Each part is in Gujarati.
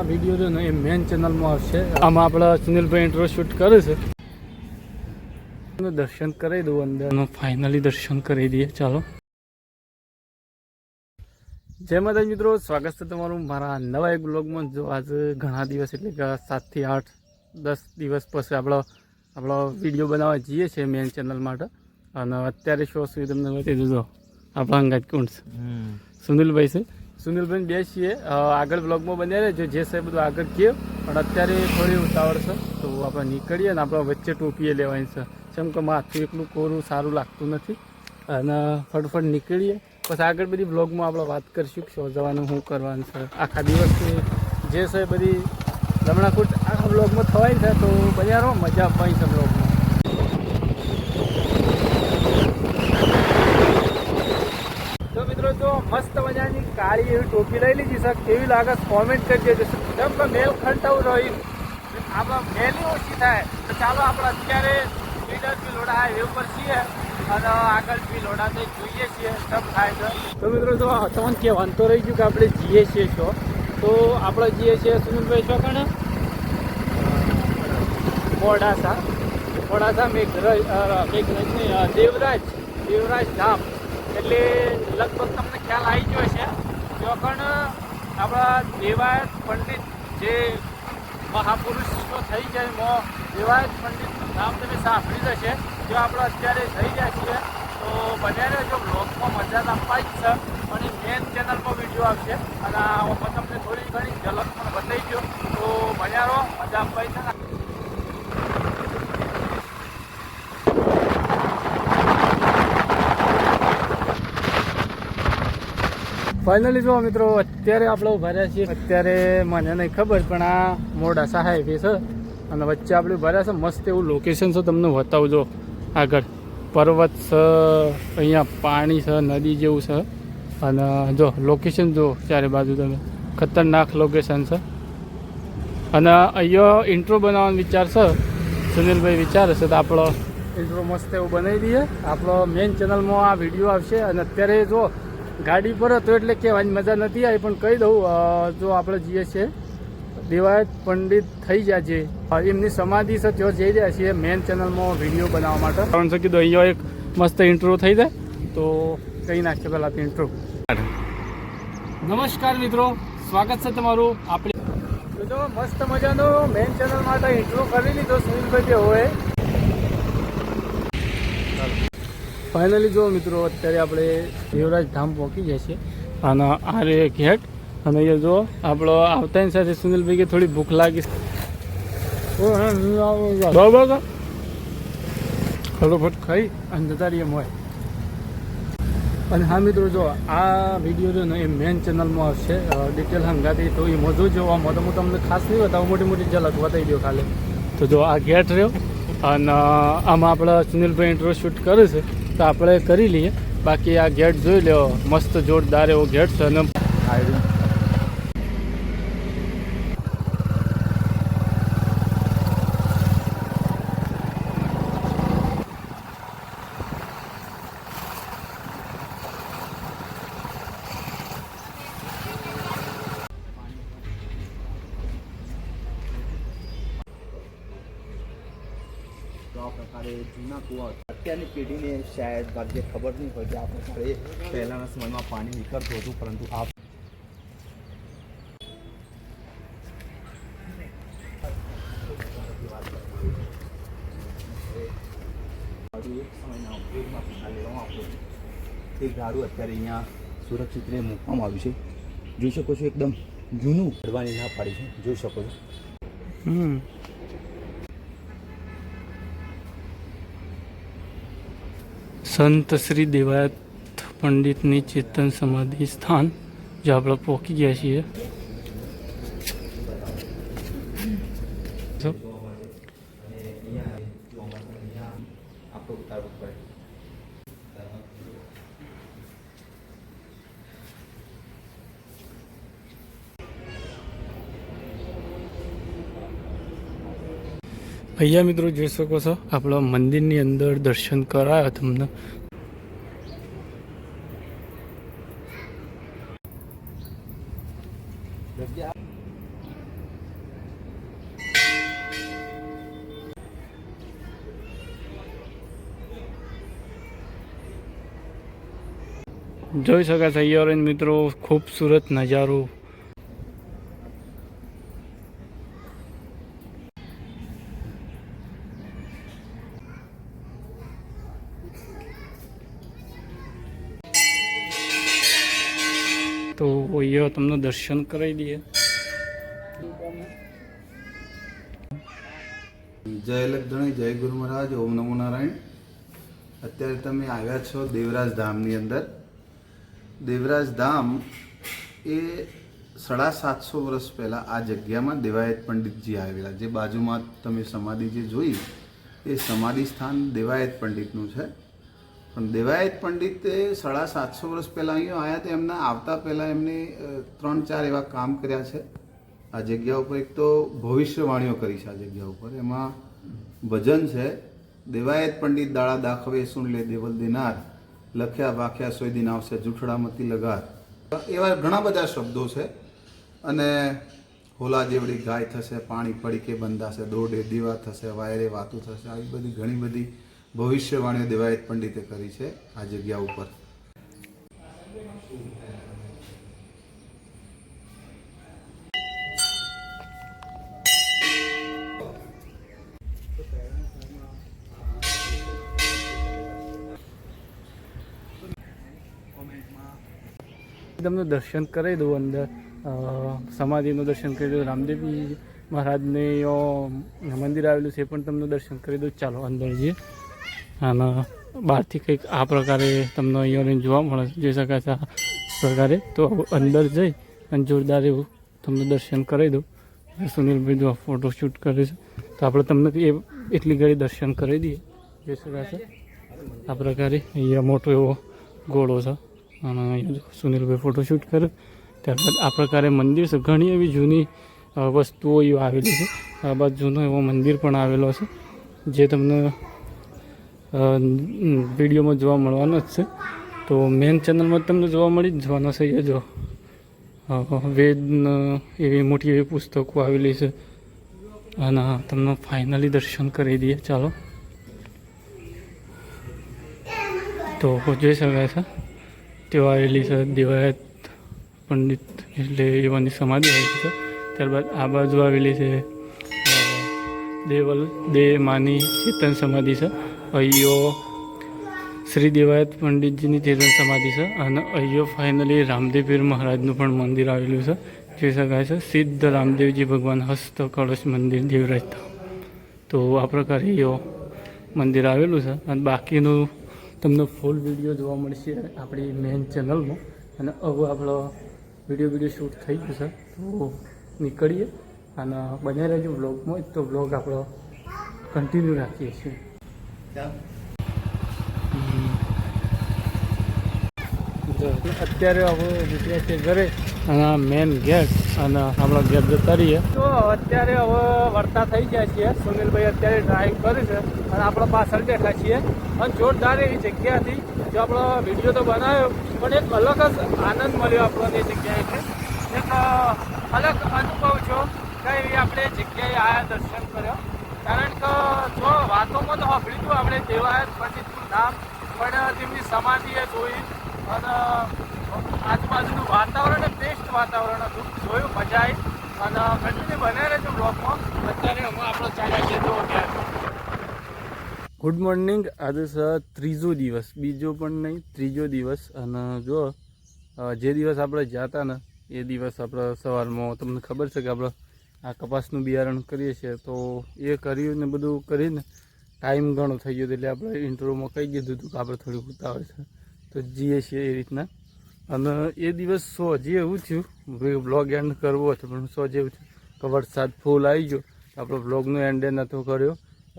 વિડીયો છે ને એ મેન ચેનલમાં આવશે. આમાં આપણા સુનિલભાઈ ઇન્ટ્રો શૂટ કરે છે. દર્શન કરી દઉં અંદર. ફાઇનલી દર્શન કરી દઈએ. ચાલો. જય માતાજી મિત્રો, સ્વાગત છે તમારું મારા નવા એક બ્લોગમાં. જો આજે ઘણા દિવસ એટલે કે 7 થી 8 10 દિવસ પછી આપણો વિડીયો બનાવવા જઈએ છીએ મેન ચેનલ માટે. અને અત્યારે શું છું તમને બતાવી દીધો. આપણા અંગાજ કોણ છે? સુનિલભાઈ છે. સુનિલભાઈ બે છીએ. આગળ બ્લોગમાં બન્યા રહેજો, જે સાહેબ બધું આગળ કહે. પણ અત્યારે થોડી ઉતાવળ છે તો આપણે નીકળીએ ને આપણે વચ્ચે ટોપીએ લેવાની છે. જેમ કે માથું એકલું કોરું સારું લાગતું નથી. અને ફટફટ નીકળીએ. પછી આગળ બધી બ્લોગમાં આપણે વાત કરીશું કે શું જવાનું, શું કરવાનું છે. આખા દિવસની જે છે બધી રમણાકૂટ આખા બ્લોગમાં થવાય છે. તો બજારો મજા આપવાની છે બ્લોગમાં. તો મિત્રો જો મસ્ત મજાની કાળી એવી ટોપી લઈ લીધી છે. કેવી લાગે કોમેન્ટ કરી દેજો. જેમ કે મેલ ખંટાવું રહ્યું આપણે મેલી ઓછી થાય. તો ચાલો આપણે અત્યારે લીડર બી લોડા હાઈવે ઉપર છીએ અને આગળ બી લોડા તો જોઈએ છીએ સબ થાય છે. તો મિત્રો જો તમને કહેવાનું તો રહી ગયું કે આપણે જઈએ છીએ શો. તો આપણે જઈએ છીએ સુનિલભાઈ શો કણે મોડાસા દેવરાજ ધામ. એટલે લગભગ તમને ખ્યાલ આવી ગયો છે. જો પણ આપણા દેવાયત પંડિત જે મહાપુરુષ થઈ જાય દેવાયત પંડિતનું નામ તમે સાંભળી જશે. જો આપણે અત્યારે થઈ ગયા છીએ તો બધાને જો બ્લોગમાં મજા આપવા જ છે. અને મેન ચેનલમાં વિડીયો આવશે અને આમાં તમને થોડી ઘણી ઝલક પણ બતાવી ગયો. તો બજારો મજા આપવા છે. ફાઇનલી જો મિત્રો અત્યારે આપણે ઉભા રહ્યા છીએ. અત્યારે મને નહીં ખબર પણ આ મોડાસા હાઈવે છે અને વચ્ચે આપણે ઉભા રહ્યા છે. મસ્ત એવું લોકેશન છે, તમને બતાવજો. આગળ પર્વત છે, અહીંયા પાણી છે, નદી જેવું છે. અને જો લોકેશન જો ચારે બાજુ તમે ખતરનાક લોકેશન છે. અને અહીંયા ઇન્ટ્રો બનાવવાનો વિચાર છે. સુનિલભાઈ વિચારે છે તો આપણો ઇન્ટ્રો મસ્ત એવું બનાવી દઈએ. આપણો મેન ચેનલમાં આ વિડીયો આવશે. અને અત્યારે જો ગાડી પર હતો એટલે કહેવાની મજા નથી આવી, પણ કહી દઉં જો આપણે જઈએ છીએ દેવાયત પંડિત થઈ ગયા છે એમની સમાધિ છે, ત્યાં જઈ રહ્યા છીએ મેન ચેનલમાં વિડીયો બનાવવા માટે. કારણ છે કીધું અહીંયા એક મસ્ત ઇન્ટ્રો થઈ જાય તો કહી નાખીએ પહેલાં ઇન્ટ્રો. નમસ્કાર મિત્રો, સ્વાગત છે તમારું. આપણે જો મસ્ત મજાનો મેન ચેનલ માટે ઇન્ટ્રો કરી લીધો સુનિલભાઈ હોય. ફાઇનલી જો મિત્રો અત્યારે આપણે દેવરાજ ધામ પહોંચી ગયા છીએ. અને આ રે ગેટ. અને અહીંયા જો આપણો આવતાની સાથે સુનિલભાઈ કે થોડી ભૂખ લાગી બરાબર ફટોફટ ખાઈ અને જતા રહીએ મોય. અને હા મિત્રો જો આ વિડીયો છે ને એ મેન ચેનલમાં આવશે ડિટેલ હંગાતી. તો એ મજો જોવા હું તમને ખાસ નહીં બતાવું, મોટી મોટી ઝલક બતાવી દો ખાલી. તો જો આ ગેટ રહ્યો અને આમાં આપણા સુનિલભાઈ ઇન્ટ્રો શૂટ કરે છે તો આપણે કરી લઈએ. બાકી આ ગેટ જોઈ લો, મસ્ત જોરદાર એવો ગેટ છે. અને આ પ્રકારે જૂના કુવા અત્યારની પેઢીને શાયદ ભાગ્ય ખબર નહીં હોય કે આ પ્રકારે પહેલાંના સમયમાં પાણી નીકળતું હતું. પરંતુ આ એક સમયના ઉપયોગમાં લેવામાં આવતું તે ગાડું અત્યારે અહીંયા સુરક્ષિત રીતે મૂકવામાં આવ્યું છે. જોઈ શકો છો એકદમ જૂનું ચડવાની ના પાડી છે, જોઈ શકો છો. સંત શ્રી દેવાયત પંડિતની ચેતન સમાધિ સ્થાન જે આપણે પહોંચી ગયા છીએ. અહીંયા મિત્રો જોઈ શકો છો આપણા મંદિરની અંદર દર્શન કરાયા તમને. જોઈ શકાય છે અહીંયા મિત્રો ખૂબસૂરત નજારો. તો અહીંયા તમને દર્શન કરાવી દઈએ. જય લખધણી, જય ગુરુ મહારાજ, ઓમ નમો નારાયણ. અત્યારે તમે આવ્યા છો દેવરાજ ધામની અંદર. દેવરાજ ધામ એ 750 વર્ષ પહેલાં આ જગ્યામાં દેવાયત પંડિતજી આવેલા. જે બાજુમાં તમે સમાધિ જે જોઈ એ સમાધિ સ્થાન દેવાયત પંડિતનું છે. પણ દેવાયત પંડિતે 750 વર્ષ પહેલાં અહીંયા આવ્યા તો એમના આવતા પહેલાં એમને 3-4 એવા કામ કર્યા છે આ જગ્યા ઉપર. એક તો ભવિષ્યવાણીઓ કરી છે આ જગ્યા ઉપર. એમાં ભજન છે, દેવાયત પંડિત દાડા દાખવે સુન લે દેવલ દિનાર, લખ્યા વાખ્યા સોય દિન આવશે જૂઠડા મતી લગાર. એવા ઘણા બધા શબ્દો છે. અને હોલા જેવડી ગાય થશે, પાણી પડી કે બંધાશે, દોડે દીવા થશે, વાયરે વાતું થશે. આવી બધી ઘણી બધી ભવિષ્યવાણીઓ દેવાયત પંડિતે કરી છે આ જગ્યા ઉપર. તમને દર્શન કરાવી દઉં અંદર. સમાધિનું દર્શન કરી દઉં. રામદેવજી મહારાજને મંદિર આવેલું છે એ પણ તમને દર્શન કરી દઉં. ચાલો અંદર જઈએ. અને બહારથી કંઈક આ પ્રકારે તમને અહીંયા જોવા મળે, જોઈ શકાય છે આ પ્રકારે. તો અંદર જઈ અને જોરદાર એવું તમને દર્શન કરાવી દઉં. સુનિલભાઈ જો ફોટોશૂટ કરે છે તો આપણે તમને એટલી ઘડી દર્શન કરી દઈએ. જોઈ શકાય છે આ પ્રકારે અહીંયા મોટો એવો ઘોડો છે. અને અહીંયા સુનિલભાઈ ફોટોશૂટ કરે. ત્યારબાદ આ પ્રકારે મંદિર છે. ઘણી એવી જૂની વસ્તુઓ એ આવેલી છે. આ બાદ જૂનો એવો મંદિર પણ આવેલો છે જે તમને વિડીયોમાં જોવા મળવાનો જ છે. તો મેન ચેનલમાં તમને જોવા મળી જ જવાનો છે. એ જો વેદ એવી મોટી એવી પુસ્તકો આવેલી છે. અને તમને ફાઇનલી દર્શન કરી દઈએ. ચાલો તો જોઈ શકાય છે તેઓ આવેલી છે દેવાયત પંડિત, એટલે એવાની સમાધિ આવેલી છે. ત્યારબાદ આ બાજુ આવેલી છે દે માની ચેતન સમાધિ છે. અહીંયો શ્રી દેવાયત પંડિતજીની ચેતન સમાધિ છે. અને અહીંયો ફાઇનલી રામદેવપીર મહારાજનું પણ મંદિર આવેલું છે. જોઈ શકાય છે સિદ્ધ રામદેવજી ભગવાન હસ્ત કળશ મંદિર દેવરાજ ધામ. તો આ પ્રકારે અહીંયો મંદિર આવેલું છે. અને બાકીનું તમને ફૂલ વિડીયો જોવા મળશે આપણી મેઇન ચેનલમાં. અને હવે આપણો વિડીયો શૂટ થઈ ગયું છે તો નીકળીએ. અને બન્યા રહેજો વ્લોગમાં. તો વ્લોગ આપણો કન્ટિન્યુ રાખીએ છીએ. અત્યારે હવે નીકળ્યા છે ઘરે અને મેન ગેટ અને આપણા ગેટ જતા રહીએ. તો અત્યારે હવે વળતા થઈ ગયા છીએ. સુનિલભાઈ અત્યારે ડ્રાઈવ કરે છે અને આપણે પાછળ બેઠા છીએ. અને જોરદાર એવી જગ્યાથી જો આપણો વિડીયો તો બનાવ્યો પણ એક અલગ જ આનંદ મળ્યો આપણને એ જગ્યાએ. એક અલગ અનુભવ છો કઈ એવી આપણે જગ્યાએ આવ્યા, દર્શન કર્યો. કારણ કે જો વાતોમાં તો સાંભળ્યું હતું આપણે દેવાયત પંડિતનું નામ, પણ તેમની સમાધિએ જોઈ અને આજુબાજુનું વાતાવરણ બેસ્ટ વાતાવરણ હતું, જોયું, મજા આવી. અને કન્ટિન્યુ બનાવી રહેજો બ્લોગમાં. અત્યારે અમે આપણો ચાલ્યા છીએ તો ગુડ મોર્નિંગ. આજે છે ત્રીજો દિવસ, બીજો પણ નહીં ત્રીજો દિવસ. અને જો જે દિવસ આપણે ગયા હતા ને એ દિવસ આપણે સવારમાં તમને ખબર છે કે આપણે આ કપાસનું બિયારણ કરીએ છીએ. તો એ કર્યું ને બધું કરીને ટાઈમ ઘણો થઈ ગયો, એટલે આપણે ઇન્ટ્રોમાં કહી દીધું હતું કે આપણે થોડુંક ઉતાવળ છે તો જઈએ છીએ એ રીતના. અને એ દિવસ સો હજી એવું થયું, બ્લોગ એન્ડ કરવો હતો પણ સો જેવું થયું કે વરસાદ ફૂલ આવી ગયો તો આપણો બ્લોગનો એન્ડ નહોતો કર્યો.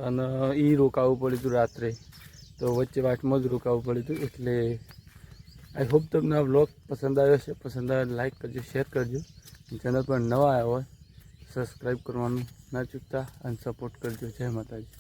અને એ રોકાવું પડ્યું હતું રાત્રે, તો વચ્ચે વાટમાં જ રોકાવું પડ્યું હતું. એટલે આઈ હોપ તમને આ બ્લોગ પસંદ આવ્યો છે. પસંદ આવે લાઈક કરજો, શેર કરજો. ચેનલ પર નવા આવ્યા હોય સબસ્ક્રાઈબ કરવાનું ના ચૂકતા અને સપોર્ટ કરજો. જય માતાજી.